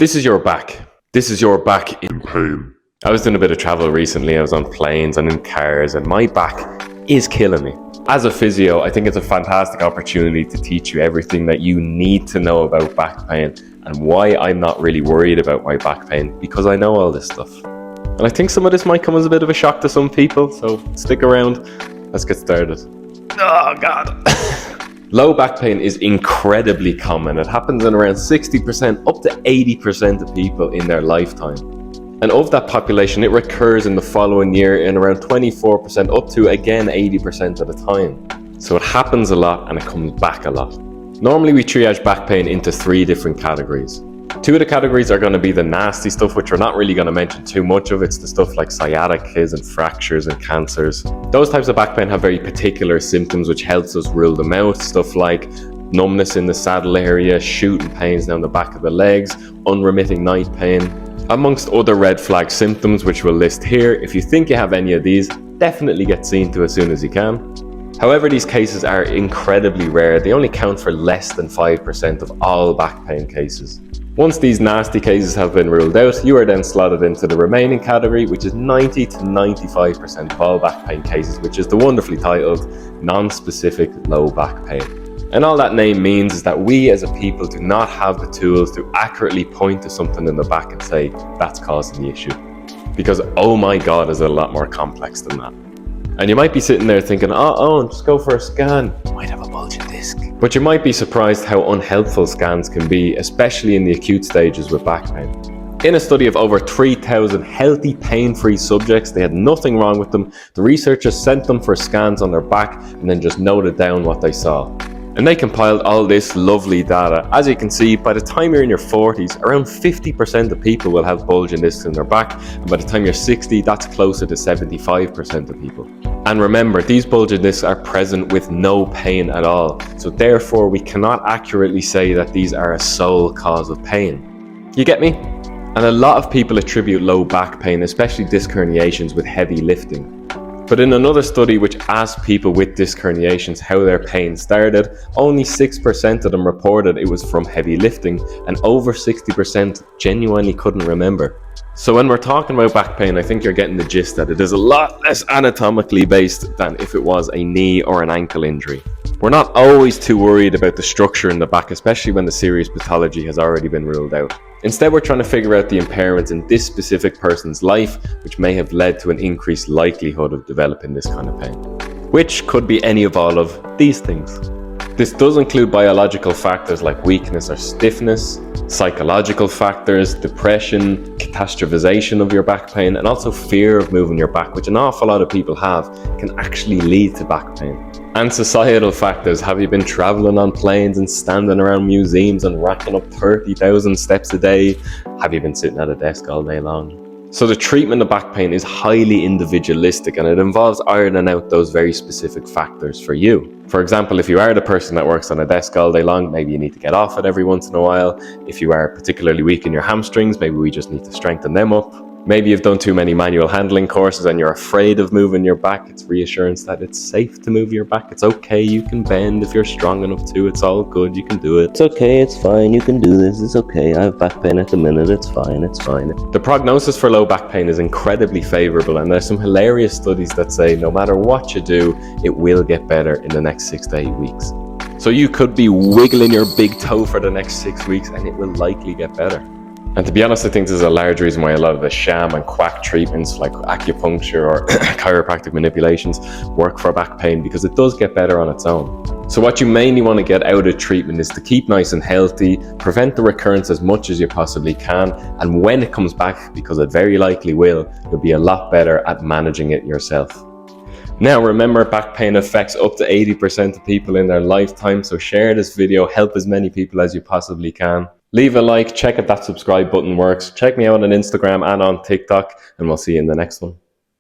This is your back. This is your back in pain. I was doing a bit of travel recently. I was on planes and in cars, and my back is killing me. As a physio, I think it's a fantastic opportunity to teach you everything that you need to know about back pain and why I'm not really worried about my back pain, because I know all this stuff. And I think some of this might come as a bit of a shock to some people, so stick around. Let's get started. Oh God. Low back pain is incredibly common. It happens in around 60% up to 80% of people in their lifetime. And of that population, it recurs in the following year in around 24% up to, again, 80% of the time. So it happens a lot and it comes back a lot. Normally we triage back pain into 3 different categories. 2 of the categories are going to be the nasty stuff, which we're not really going to mention too much of. It's the stuff like sciaticas and fractures and cancers. Those types of back pain have very particular symptoms, which helps us rule them out. Stuff like numbness in the saddle area, shooting pains down the back of the legs, unremitting night pain, amongst other red flag symptoms, which we'll list here. If you think you have any of these, definitely get seen to as soon as you can. However, these cases are incredibly rare. They only count for less than 5% of all back pain cases. Once these nasty cases have been ruled out, you are then slotted into the remaining category, which is 90 to 95% of all back pain cases, which is the wonderfully titled non-specific low back pain. And all that name means is that we as a people do not have the tools to accurately point to something in the back and say that's causing the issue. Because oh my God, is it a lot more complex than that. And you might be sitting there thinking, oh, just go for a scan. You might have a bulging disc. But you might be surprised how unhelpful scans can be, especially in the acute stages with back pain. In a study of over 3,000 healthy, pain-free subjects, they had nothing wrong with them. The researchers sent them for scans on their back and then just noted down what they saw. And they compiled all this lovely data. As you can see, by the time you're in your 40s, around 50% of people will have bulging discs in their back. And by the time you're 60, that's closer to 75% of people. And remember, these bulging discs are present with no pain at all. So therefore, we cannot accurately say that these are a sole cause of pain. You get me? And a lot of people attribute low back pain, especially disc herniations, with heavy lifting. But in another study which asked people with disc herniations how their pain started, only 6% of them reported it was from heavy lifting, and over 60% genuinely couldn't remember. So when we're talking about back pain, I think you're getting the gist that it is a lot less anatomically based than if it was a knee or an ankle injury. We're not always too worried about the structure in the back, especially when the serious pathology has already been ruled out. Instead, we're trying to figure out the impairments in this specific person's life, which may have led to an increased likelihood of developing this kind of pain, which could be any of all of these things. This does include biological factors like weakness or stiffness, psychological factors, depression, catastrophization of your back pain, and also fear of moving your back, which an awful lot of people have, can actually lead to back pain. And societal factors. Have you been traveling on planes and standing around museums and racking up 30,000 steps a day? Have you been sitting at a desk all day long? So the treatment of back pain is highly individualistic, and it involves ironing out those very specific factors for you. For example, if you are the person that works on a desk all day long, maybe you need to get off it every once in a while. If you are particularly weak in your hamstrings, maybe we just need to strengthen them up. Maybe you've done too many manual handling courses and you're afraid of moving your back. It's reassurance that it's safe to move your back. It's okay, you can bend if you're strong enough to. It's all good, you can do it. It's okay, it's fine, you can do this. It's okay, I have back pain at the minute. It's fine, it's fine. The prognosis for low back pain is incredibly favorable, and there's some hilarious studies that say no matter what you do, it will get better in the next 6 to 8 weeks. So you could be wiggling your big toe for the next 6 weeks and it will likely get better. And to be honest, I think this is a large reason why a lot of the sham and quack treatments like acupuncture or chiropractic manipulations work for back pain, because it does get better on its own. So what you mainly want to get out of treatment is to keep nice and healthy, prevent the recurrence as much as you possibly can, and when it comes back, because it very likely will, you'll be a lot better at managing it yourself. Now remember, back pain affects up to 80% of people in their lifetime, so share this video, help as many people as you possibly can. Leave a like, check if that subscribe button works. Check me out on Instagram and on TikTok, and we'll see you in the next one.